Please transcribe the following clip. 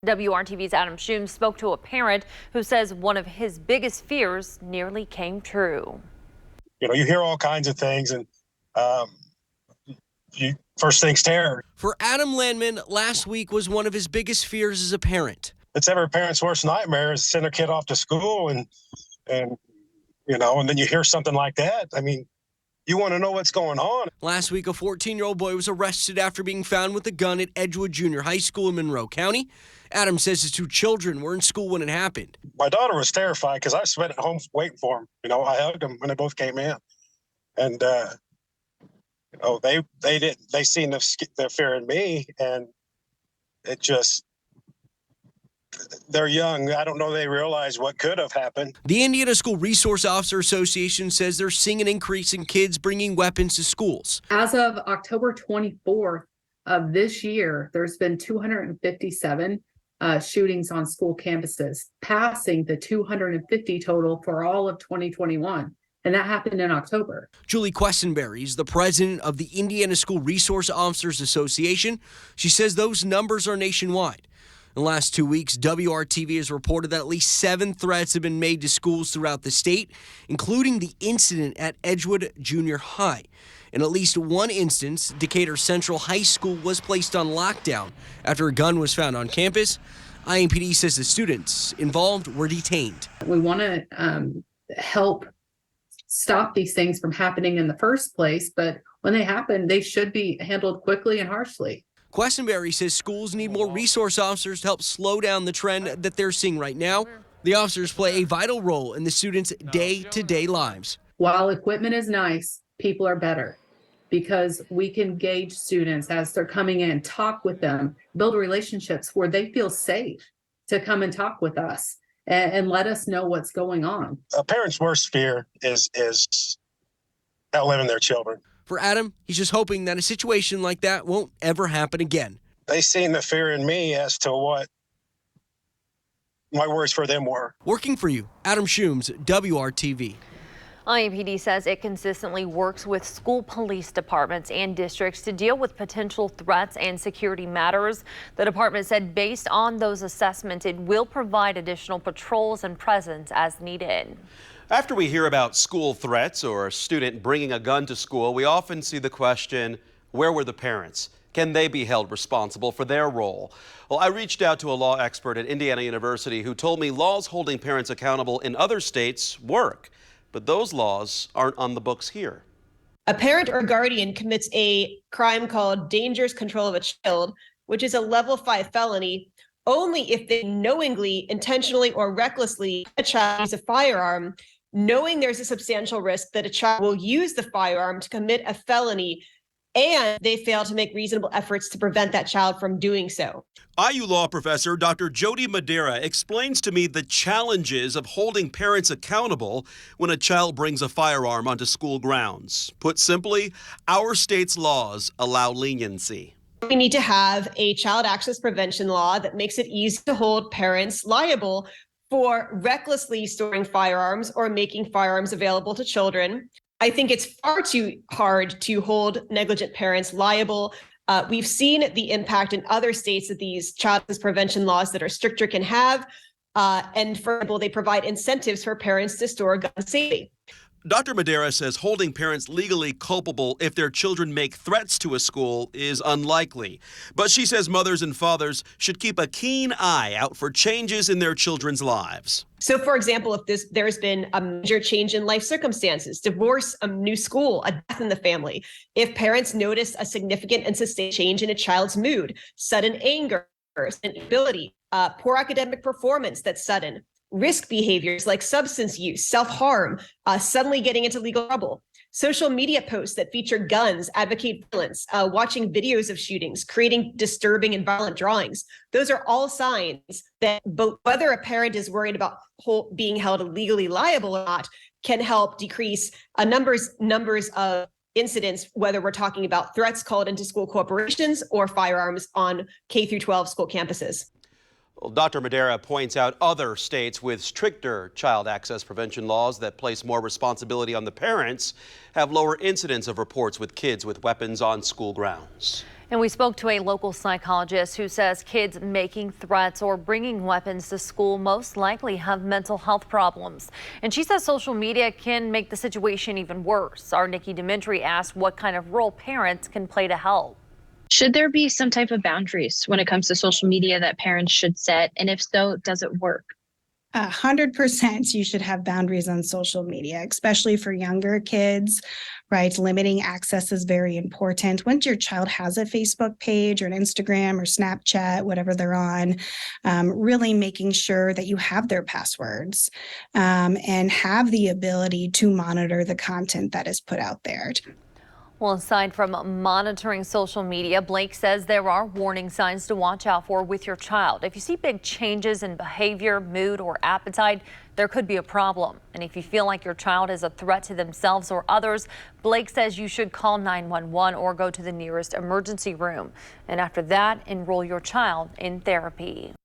WRTV's Adam Schooms spoke to a parent who says one of his biggest fears nearly came true. You hear all kinds of things, and first thing's terror. For Adam Landman, last week was one of his biggest fears as a parent. It's every parent's worst nightmare is to send their kid off to school and then you hear something like that. I mean, you want to know what's going on. Last week, a 14-year-old boy was arrested after being found with a gun at Edgewood Junior High School in Monroe County. Adam says his two children were in school when it happened. My daughter was terrified because I spent at home waiting for them. I hugged them when they both came in. And, they seen their fear in me, and it just, they're young. I don't know they realize what could have happened. The Indiana School Resource Officer Association says they're seeing an increase in kids bringing weapons to schools. As of October 24th of this year, there's been 257 shootings on school campuses, passing the 250 total for all of 2021. And that happened in October. Julie Questenberry is the president of the Indiana School Resource Officers Association. She says those numbers are nationwide. In the last 2 weeks, WRTV has reported that at least 7 threats have been made to schools throughout the state, including the incident at Edgewood Junior High. In at least one instance, Decatur Central High School was placed on lockdown after a gun was found on campus. IMPD says the students involved were detained. We want to help stop these things from happening in the first place, but when they happen, they should be handled quickly and harshly. Questenberry says schools need more resource officers to help slow down the trend that they're seeing right now. The officers play a vital role in the students' day-to-day lives. While equipment is nice, people are better, because we can gauge students as they're coming in, talk with them, build relationships where they feel safe to come and talk with us and let us know what's going on. A parent's worst fear is outliving their children. For Adam, he's just hoping that a situation like that won't ever happen again. They seen the fear in me as to what my words for them were. Working for you, Adam Schooms, WRTV. IMPD says it consistently works with school police departments and districts to deal with potential threats and security matters. The department said based on those assessments, it will provide additional patrols and presence as needed. After we hear about school threats or a student bringing a gun to school, we often see the question, where were the parents? Can they be held responsible for their role? Well, I reached out to a law expert at Indiana University who told me laws holding parents accountable in other states work, but those laws aren't on the books here. A parent or guardian commits a crime called dangerous control of a child, which is a level 5 felony, only if they knowingly, intentionally, or recklessly a child use a firearm, knowing there's a substantial risk that a child will use the firearm to commit a felony, and they fail to make reasonable efforts to prevent that child from doing so. IU law professor Dr. Jody Madera explains to me the challenges of holding parents accountable when a child brings a firearm onto school grounds. Put simply, our state's laws allow leniency. We need to have a child access prevention law that makes it easy to hold parents liable for recklessly storing firearms or making firearms available to children. I think it's far too hard to hold negligent parents liable. We've seen the impact in other states that these child access prevention laws that are stricter can have. And for example, they provide incentives for parents to store guns safely. Dr. Madera says holding parents legally culpable if their children make threats to a school is unlikely. But she says mothers and fathers should keep a keen eye out for changes in their children's lives. So, for example, if there's been a major change in life circumstances, divorce, a new school, a death in the family, if parents notice a significant and sustained change in a child's mood, sudden anger, ability, poor academic performance that's sudden, risk behaviors like substance use, self-harm, suddenly getting into legal trouble, social media posts that feature guns, advocate violence, watching videos of shootings, creating disturbing and violent drawings. Those are all signs that whether a parent is worried about being held legally liable or not can help decrease numbers of incidents, whether we're talking about threats called into school corporations or firearms on K-12 school campuses. Well, Dr. Madera points out other states with stricter child access prevention laws that place more responsibility on the parents have lower incidents of reports with kids with weapons on school grounds. And we spoke to a local psychologist who says kids making threats or bringing weapons to school most likely have mental health problems. And she says social media can make the situation even worse. Our Nikki Dementri asked what kind of role parents can play to help. Should there be some type of boundaries when it comes to social media that parents should set? And if so, does it work? 100% you should have boundaries on social media, especially for younger kids, right? Limiting access is very important. Once your child has a Facebook page or an Instagram or Snapchat, whatever they're on, really making sure that you have their passwords and have the ability to monitor the content that is put out there. Well, aside from monitoring social media, Blake says there are warning signs to watch out for with your child. If you see big changes in behavior, mood, or appetite, there could be a problem. And if you feel like your child is a threat to themselves or others, Blake says you should call 911 or go to the nearest emergency room. And after that, enroll your child in therapy.